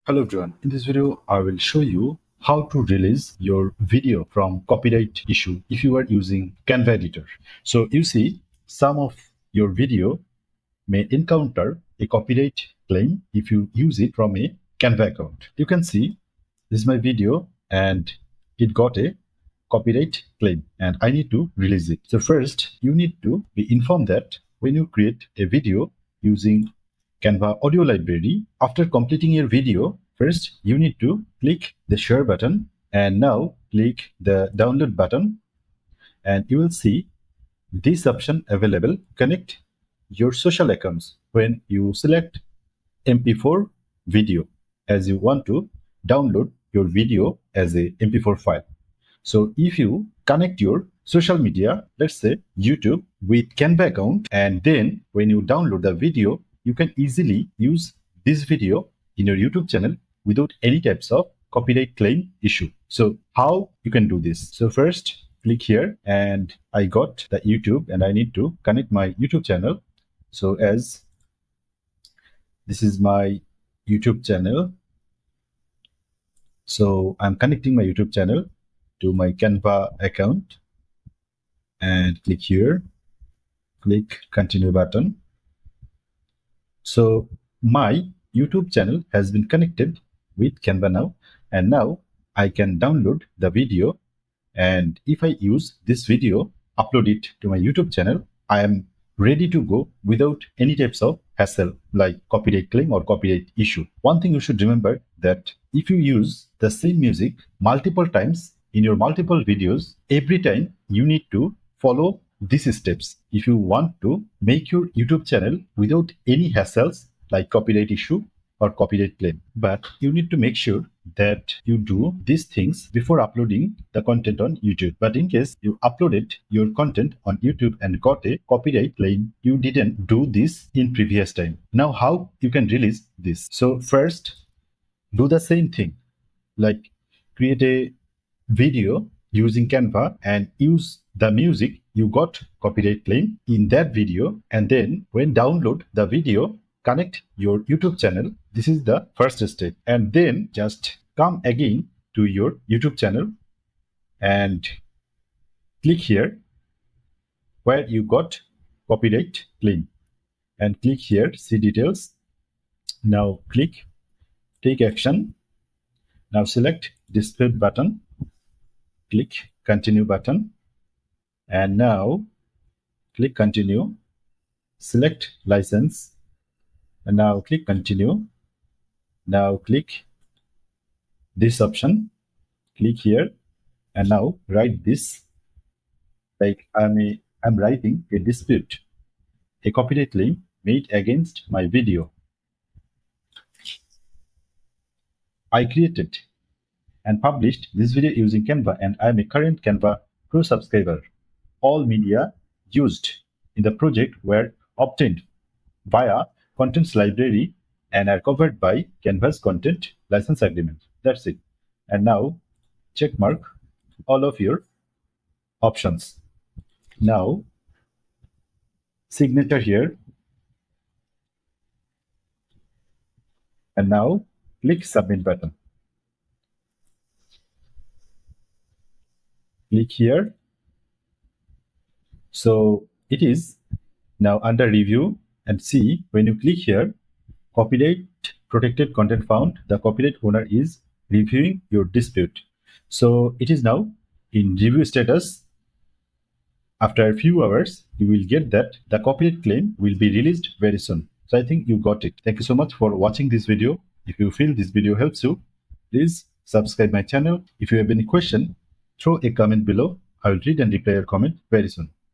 Hello everyone. In this video, I will show you how to release your video from copyright issue if you are using Canva editor. So you see, some of your video may encounter a copyright claim if you use it from a Canva account. You can see this is my video and it got a copyright claim and I need to release it. So first, you need to be informed that when you create a video using Canva audio library, after completing your video, first you need to click the share button and now click the download button and you will see this option available. Connect your social accounts when you select MP4 video as you want to download your video as a MP4 file. So if you connect your social media, let's say YouTube, with Canva account, and then when you download the video, you can easily use this video in your YouTube channel without any types of copyright claim issue. So how you can do this? So first click here and I got the YouTube and I need to connect my YouTube channel. So as this is my YouTube channel, so I'm connecting my YouTube channel to my Canva account and click here, click continue button. So my YouTube channel has been connected with Canva now, and now I can download the video, and if I use this video, upload it to my YouTube channel, I am ready to go without any types of hassle like copyright claim or copyright issue. One thing you should remember that if you use the same music multiple times in your multiple videos, every time you need to follow these steps if you want to make your YouTube channel without any hassles like copyright issue or copyright claim. But you need to make sure that you do these things before uploading the content on YouTube. But in case you uploaded your content on YouTube and got a copyright claim, you didn't do this in previous time. Now how you can release this? So first, do the same thing, like create a video using Canva and use the music you got copyright claim in that video, and then when download the video, connect your YouTube channel. This is the first step, and then just come again to your YouTube channel and click here where you got copyright claim and click here see details. Now click take action. Now select dispute button, click continue button, and now click continue, select license, and now click continue. Now click this option, click here, and now write this, like I'm writing a dispute, a copyright claim made against my video I created and published this video using Canva, and I'm a current Canva Pro subscriber. All media used in the project were obtained via contents library and are covered by Canva's content license agreement. That's it. And now check mark all of your options. Now signature here, and now click submit button. Click here. So it is now under review, and see when you click here, copyright protected content found, the copyright owner is reviewing your dispute. So it is now in review status. After a few hours, you will get that the copyright claim will be released very soon. So I think you got it. Thank you so much for watching this video. If you feel this video helps you, please subscribe my channel. If you have any question, throw a comment below. I will read and reply your comment very soon.